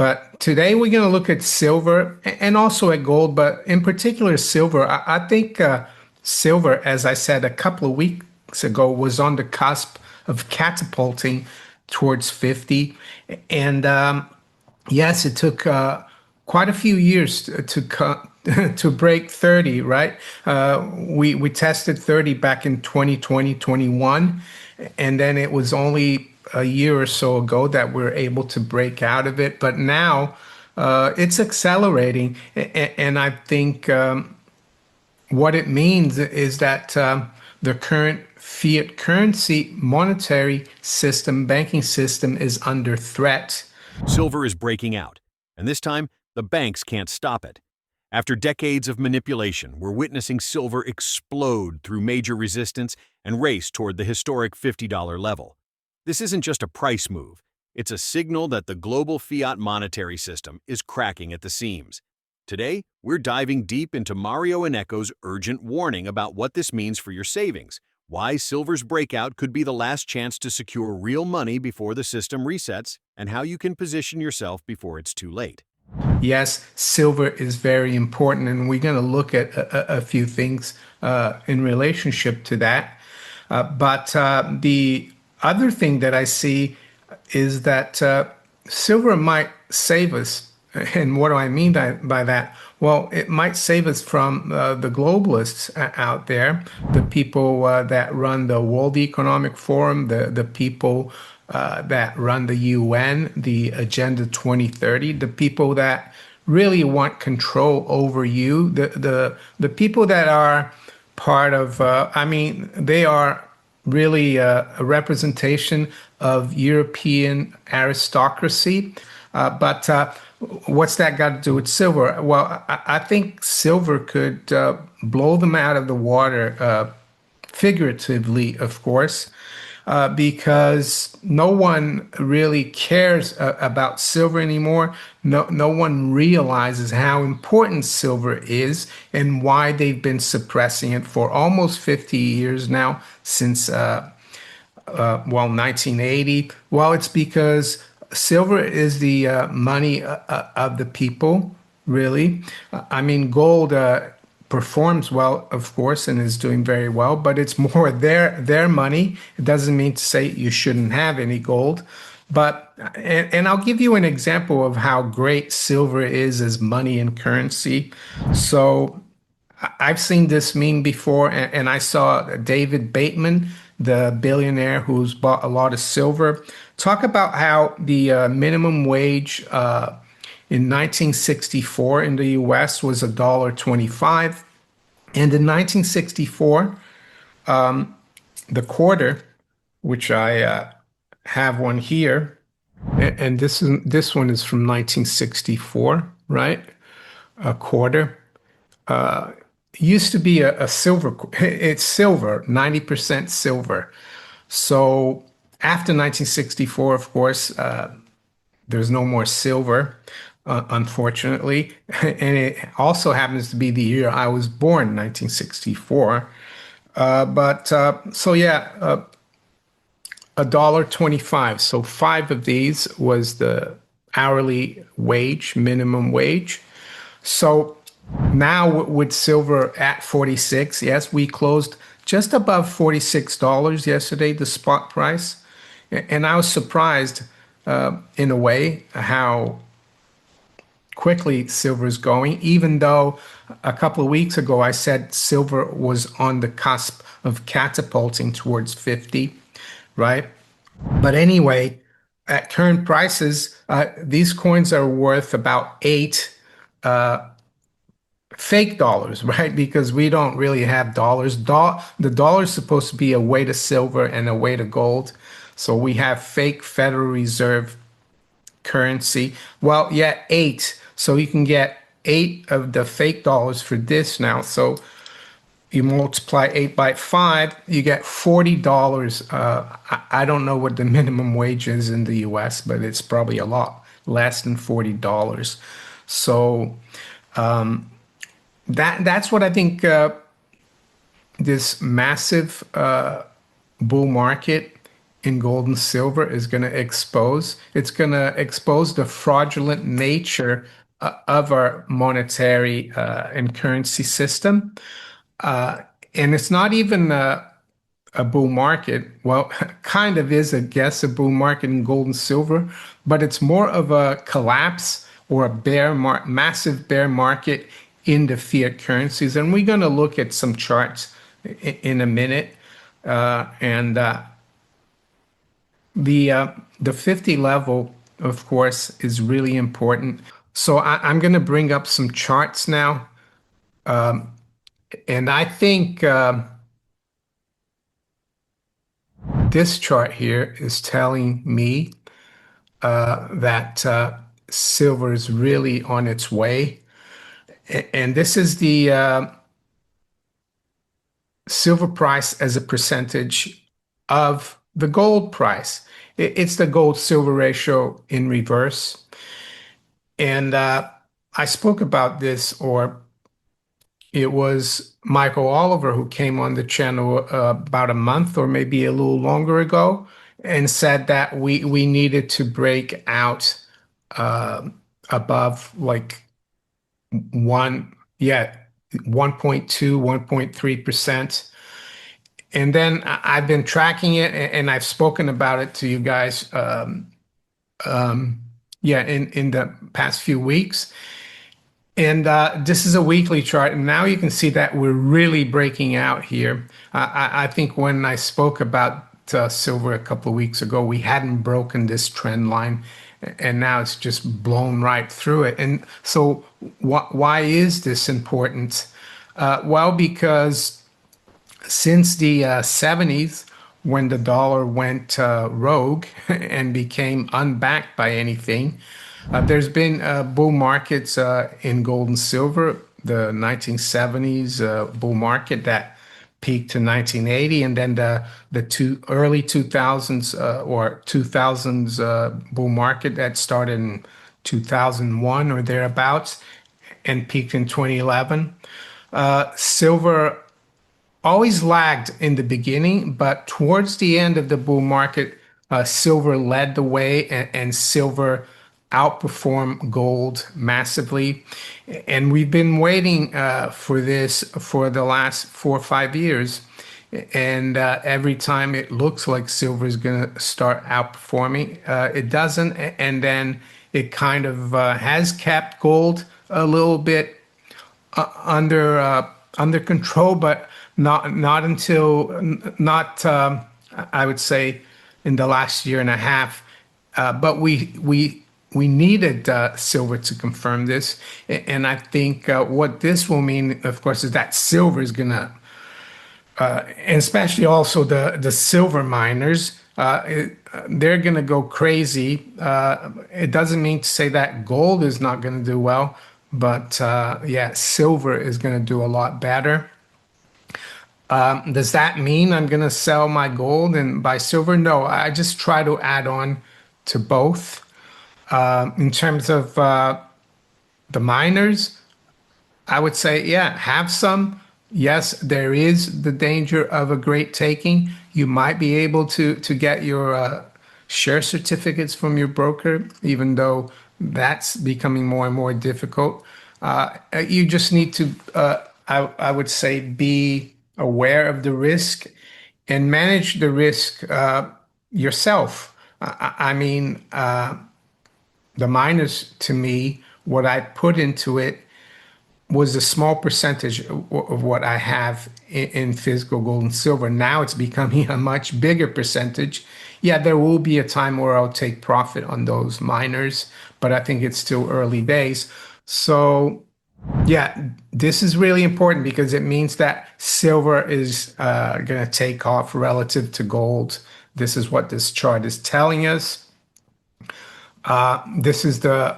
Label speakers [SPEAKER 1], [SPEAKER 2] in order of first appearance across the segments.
[SPEAKER 1] But today we're going to look at silver and also at gold, but in particular silver. I think silver, as I said a couple of weeks ago, was on the cusp of catapulting towards 50. And yes, it took quite a few years to break 30, right? We tested 30 back in 2020, 21, and then it was only a year or so ago that we are able to break out of it. But now it's accelerating, and I think what it means is that the current fiat currency monetary system, banking system, is under threat.
[SPEAKER 2] Silver is breaking out, and this time, the banks can't stop it. After decades of manipulation, we're witnessing silver explode through major resistance and race toward the historic $50 level. This isn't just a price move, it's a signal that the global fiat monetary system is cracking at the seams. Today, we're diving deep into Mario Innecco's urgent warning about what this means for your savings, why silver's breakout could be the last chance to secure real money before the system resets, and how you can position yourself before it's too late.
[SPEAKER 1] Yes, silver is very important, and we're going to look at a few things in relationship to that. But the other thing that I see is that silver might save us. And what do I mean by that? Well, it might save us from the globalists out there, the people that run the World Economic Forum, the people that run the UN, the Agenda 2030, the people that really want control over you, the people that are part of, they are really a representation of European aristocracy. But what's that got to do with silver? Well, I think silver could blow them out of the water, figuratively, of course, because no one really cares about silver anymore. No one realizes how important silver is and why they've been suppressing it for almost 50 years now, since 1980. Well, it's because silver is the money of the people, really. I mean, gold performs well, of course, and is doing very well, but it's more their money. It doesn't mean to say you shouldn't have any gold. But, and I'll give you an example of how great silver is as money and currency. So I've seen this meme before, and I saw David Bateman, the billionaire who's bought a lot of silver, talk about how the minimum wage in 1964 in the US was $1.25. And in 1964, the quarter, which I have one here, and this one is from 1964, right? A quarter. Used to be a silver, it's silver, 90% silver. So after 1964, of course, there's no more silver, unfortunately. And it also happens to be the year I was born, 1964. So yeah, $1.25. So 5 of these was the hourly wage, minimum wage. So now with silver at 46, yes, we closed just above $46 yesterday, the spot price. And I was surprised in a way how quickly silver is going, even though a couple of weeks ago I said silver was on the cusp of catapulting towards 50, right? But anyway, at current prices, these coins are worth about 8 fake dollars, right? Because we don't really have dollars. The dollar is supposed to be a way to silver and a way to gold. So we have fake Federal Reserve currency. Well, yeah, 8. So you can get 8 of the fake dollars for this now. So you multiply 8 by 5, you get $40. I don't know what the minimum wage is in the US, but it's probably a lot less than $40. So that's what I think this massive bull market in gold and silver is going to expose. It's going to expose the fraudulent nature of our monetary and currency system. Uh, and it's not even a bull market. Well, kind of is, I guess, a bull market in gold and silver, but it's more of a collapse or a massive bear market in the fiat currencies. And we're going to look at some charts in a minute. And the 50 level, of course, is really important. So I'm going to bring up some charts now. And I think this chart here is telling me that silver is really on its way. And this is the silver price as a percentage of the gold price. It's the gold silver ratio in reverse. And I spoke about this, or it was Michael Oliver who came on the channel about a month or maybe a little longer ago and said that we needed to break out above like one, yeah, 1.2, 1.3%. And then I've been tracking it and I've spoken about it to you guys, yeah, in the past few weeks. And this is a weekly chart, and now you can see that we're really breaking out here. I think when I spoke about silver a couple of weeks ago, we hadn't broken this trend line, and now it's just blown right through it. And so, why is this important? Well, because since the 70s, when the dollar went rogue and became unbacked by anything, there's been bull markets in gold and silver. The 1970s bull market that peaked in 1980, and then the early 2000s or 2000s bull market that started in 2001 or thereabouts and peaked in 2011. Silver always lagged in the beginning, but towards the end of the bull market, silver led the way, and silver outperformed gold massively. And we've been waiting for this for the last 4 or 5 years. And every time it looks like silver is going to start outperforming, it doesn't. And then it kind of has kept gold a little bit under control, but not until not I would say in the last year and a half. But we needed silver to confirm this, and I think what this will mean, of course, is that silver is gonna, and especially also the silver miners. They're going to go crazy. It doesn't mean to say that gold is not going to do well, but yeah, silver is going to do a lot better. Does that mean I'm going to sell my gold and buy silver? No, I just try to add on to both. In terms of the miners, I would say, yeah, have some. Yes, there is the danger of a great taking. You might be able to get your share certificates from your broker, even though that's becoming more and more difficult. You just need to, I would say, be aware of the risk and manage the risk yourself. I mean, the miners, to me, what I put into it was a small percentage of what I have in physical gold and silver. Now it's becoming a much bigger percentage. Yeah, there will be a time where I'll take profit on those miners, but I think it's still early days. So yeah, this is really important because it means that silver is going to take off relative to gold. This is what this chart is telling us. This is the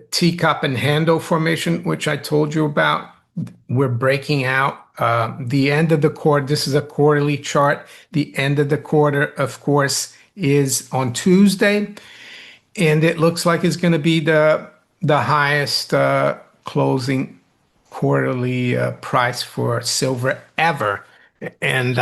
[SPEAKER 1] teacup and handle formation, which I told you about. We're breaking out the end of the quarter. This is a quarterly chart. The end of the quarter, of course, is on Tuesday, and it looks like it's going to be the highest closing quarterly price for silver ever. And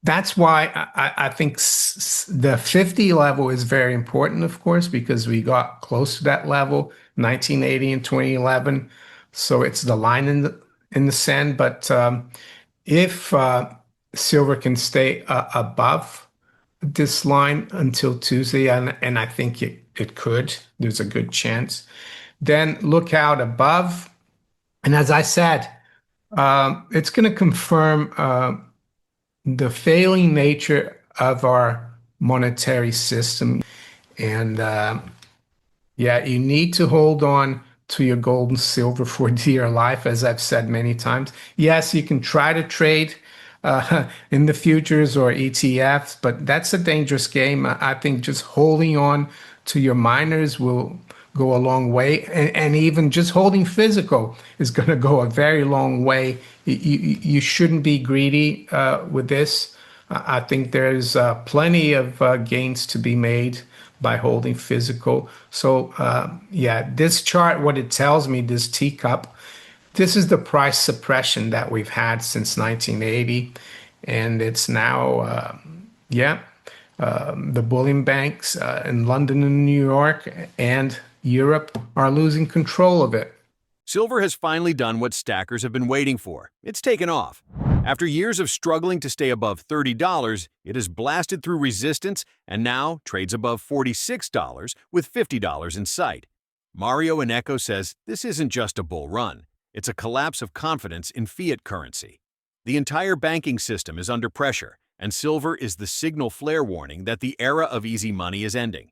[SPEAKER 1] That's why I think the 50 level is very important, of course, because we got close to that level, 1980 and 2011. So it's the line in the sand. But if silver can stay above this line until Tuesday, and I think it could, there's a good chance, then look out above. And as I said, it's going to confirm the failing nature of our monetary system. And yeah, you need to hold on to your gold and silver for dear life, as I've said many times. Yes, you can try to trade in the futures or ETFs, but that's a dangerous game. I think just holding on to your miners will go a long way. And even just holding physical is going to go a very long way. You shouldn't be greedy with this. I think there's plenty of gains to be made by holding physical. So yeah, this chart, what it tells me, this teacup, this is the price suppression that we've had since 1980. And it's now, yeah, the bullion banks in London and New York and Europe are losing control of it.
[SPEAKER 2] Silver has finally done what stackers have been waiting for. It's taken off. After years of struggling to stay above $30, it has blasted through resistance and now trades above $46 with $50 in sight. Mario Innecco says this isn't just a bull run. It's a collapse of confidence in fiat currency. The entire banking system is under pressure, and silver is the signal flare warning that the era of easy money is ending.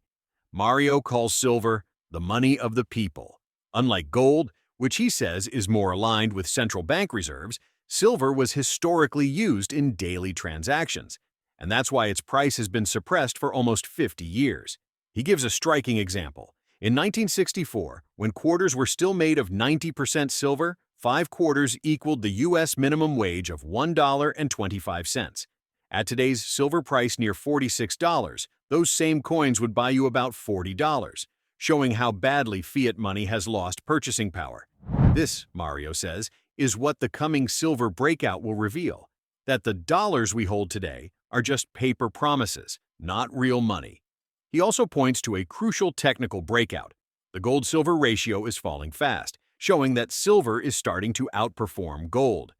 [SPEAKER 2] Mario calls silver the money of the people. Unlike gold, which he says is more aligned with central bank reserves, silver was historically used in daily transactions, and that's why its price has been suppressed for almost 50 years. He gives a striking example. In 1964, when quarters were still made of 90% silver, 5 quarters equaled the U.S. minimum wage of $1.25. At today's silver price near $46, those same coins would buy you about $40, showing how badly fiat money has lost purchasing power. This, Mario says, is what the coming silver breakout will reveal, that the dollars we hold today are just paper promises, not real money. He also points to a crucial technical breakout. The gold-silver ratio is falling fast, showing that silver is starting to outperform gold.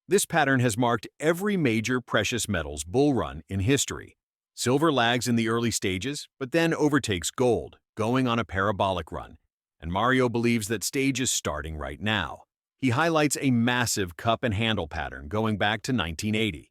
[SPEAKER 2] This pattern has marked every major precious metals bull run in history. Silver lags in the early stages, but then overtakes gold, going on a parabolic run. And Mario believes that stage is starting right now. He highlights a massive cup and handle pattern going back to 1980.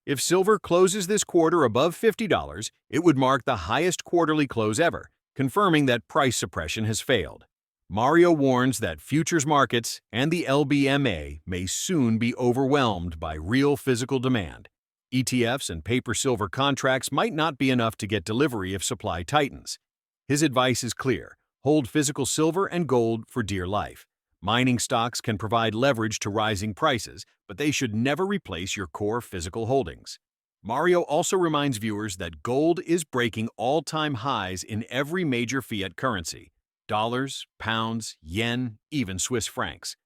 [SPEAKER 2] If silver closes this quarter above $50, it would mark the highest quarterly close ever, confirming that price suppression has failed. Mario warns that futures markets and the LBMA may soon be overwhelmed by real physical demand. ETFs and paper silver contracts might not be enough to get delivery if supply tightens. His advice is clear: hold physical silver and gold for dear life. Mining stocks can provide leverage to rising prices, but they should never replace your core physical holdings. Mario also reminds viewers that gold is breaking all-time highs in every major fiat currency: dollars, pounds, yen, even Swiss francs.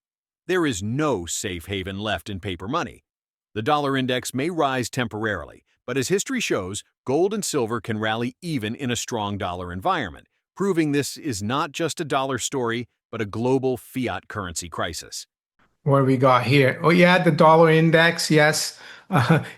[SPEAKER 2] There is no safe haven left in paper money. The dollar index may rise temporarily, but as history shows, gold and silver can rally even in a strong dollar environment, proving this is not just a dollar story, but a global fiat currency crisis.
[SPEAKER 1] What do we got here? Oh, yeah, the dollar index, yes,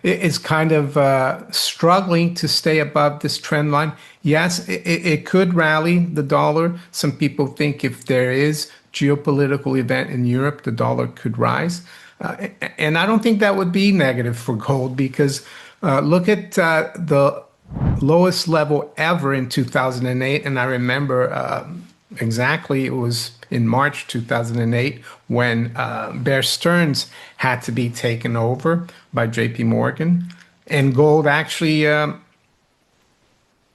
[SPEAKER 1] it's kind of struggling to stay above this trend line. Yes, it could rally the dollar. Some people think if there is geopolitical event in Europe, the dollar could rise. And I don't think that would be negative for gold because look at the lowest level ever in 2008. And I remember exactly, it was in March 2008 when Bear Stearns had to be taken over by JP Morgan. And gold actually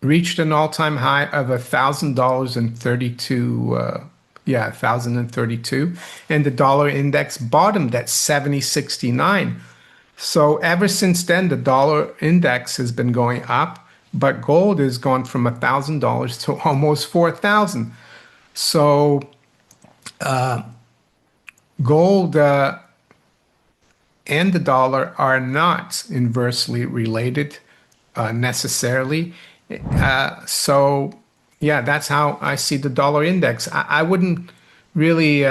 [SPEAKER 1] reached an all-time high of $1,032. Yeah, 1,032. And the dollar index bottomed at 70.69. So ever since then, the dollar index has been going up, but gold has gone from $1,000 to almost 4,000. So gold and the dollar are not inversely related necessarily. So, yeah, that's how I see the dollar index. I wouldn't really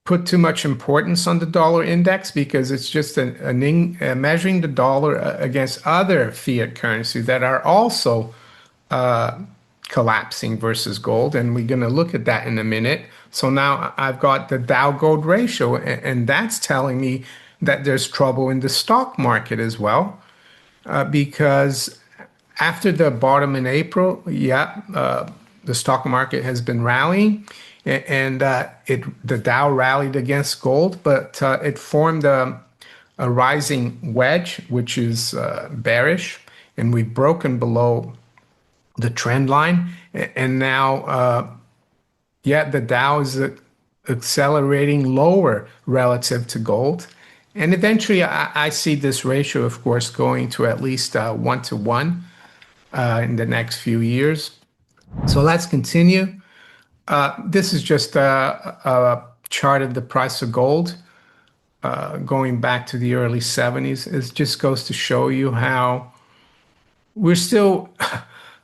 [SPEAKER 1] put too much importance on the dollar index because it's just measuring the dollar against other fiat currencies that are also collapsing versus gold. And we're going to look at that in a minute. So now I've got the Dow gold ratio, and that's telling me that there's trouble in the stock market as well. Because after the bottom in April, the stock market has been rallying, and the Dow rallied against gold, but it formed a rising wedge, which is bearish, and we've broken below the trend line, and now the Dow is accelerating lower relative to gold. And eventually, I see this ratio, of course, going to at least 1 to 1 in the next few years. So let's continue. This is just a chart of the price of gold going back to the early 70s. It just goes to show you how we're still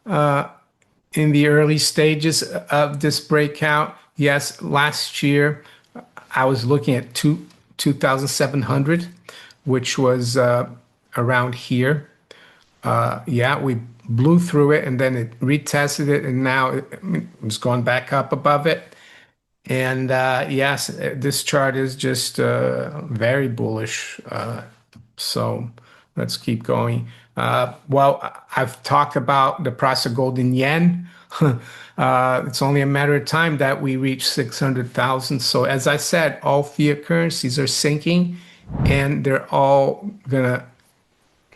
[SPEAKER 1] in the early stages of this breakout. Yes, last year I was looking at 2,700, which was around here. We blew through it and then it retested it, and now it's gone back up above it. And yes, this chart is just very bullish. So let's keep going. I've talked about the price of gold in yen. It's only a matter of time that we reach 600,000. So as I said, all fiat currencies are sinking, and they're all gonna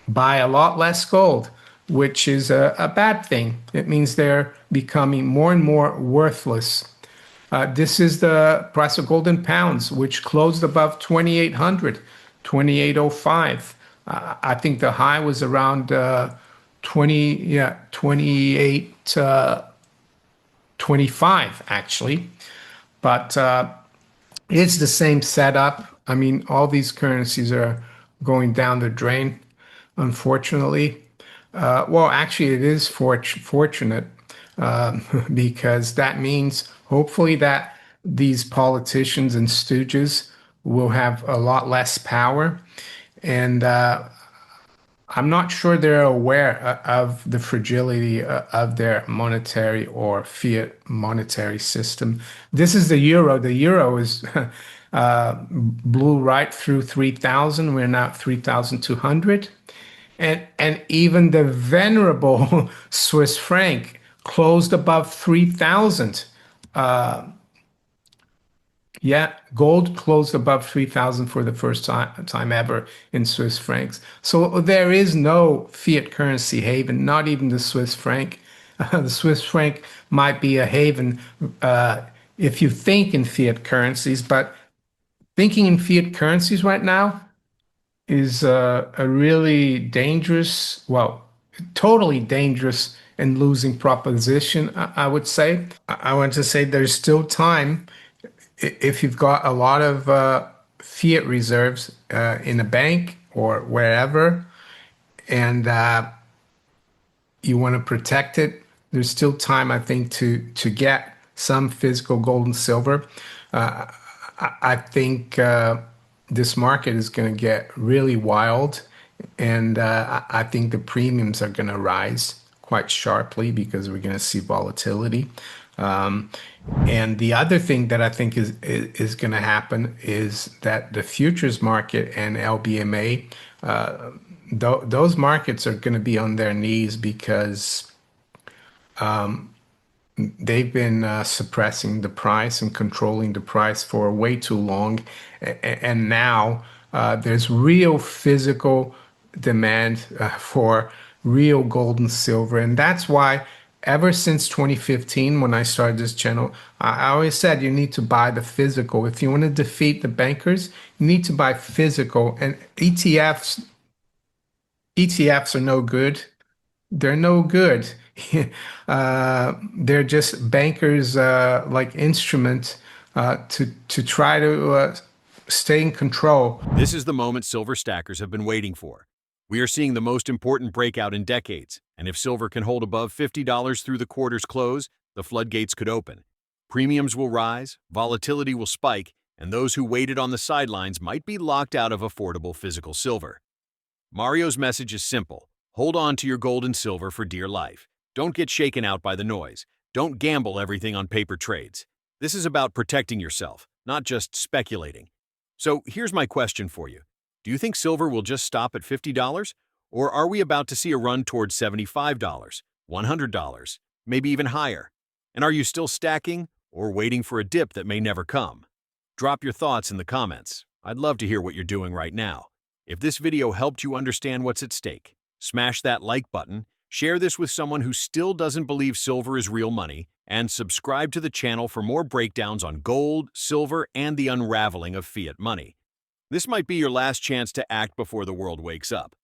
[SPEAKER 1] buy a lot less gold, which is a bad thing. It means they're becoming more and more worthless. This is the price of gold in pounds, which closed above 2,800, 2,805. I think the high was around 28, 25 actually. But it's the same setup. I mean, all these currencies are going down the drain, unfortunately. Actually, it is fortunate because that means hopefully that these politicians and stooges will have a lot less power. And I'm not sure they're aware of the fragility of their monetary or fiat monetary system. This is the euro. The euro is blew right through 3,000. We're now at 3,200. And even the venerable Swiss franc closed above 3,000. Gold closed above 3,000 for the first time ever in Swiss francs. So there is no fiat currency haven, not even the Swiss franc. The Swiss franc might be a haven if you think in fiat currencies, but thinking in fiat currencies right now is a really dangerous, totally dangerous and losing proposition, I would say. I want to say there's still time if you've got a lot of fiat reserves in a bank or wherever, and you want to protect it. There's still time, I think, to get some physical gold and silver. I think this market is going to get really wild, and I think the premiums are going to rise quite sharply because we're going to see volatility. And the other thing that I think is going to happen is that the futures market and LBMA, those markets are going to be on their knees because they've been suppressing the price and controlling the price for way too long. And now there's real physical demand for real gold and silver. And that's why ever since 2015, when I started this channel, I always said you need to buy the physical. If you want to defeat the bankers, you need to buy physical. And ETFs are no good. They're no good. They're just bankers like instrument to try to stay in control.
[SPEAKER 2] This is the moment silver stackers have been waiting for. We are seeing the most important breakout in decades, and if silver can hold above $50 through the quarter's close, the floodgates could open. Premiums will rise, volatility will spike, and those who waited on the sidelines might be locked out of affordable physical silver. Mario's message is simple. Hold on to your gold and silver for dear life. Don't get shaken out by the noise. Don't gamble everything on paper trades. This is about protecting yourself, not just speculating. So here's my question for you. Do you think silver will just stop at $50? Or are we about to see a run towards $75, $100, maybe even higher? And are you still stacking or waiting for a dip that may never come? Drop your thoughts in the comments. I'd love to hear what you're doing right now. If this video helped you understand what's at stake, smash that like button, share this with someone who still doesn't believe silver is real money, and subscribe to the channel for more breakdowns on gold, silver, and the unraveling of fiat money. This might be your last chance to act before the world wakes up.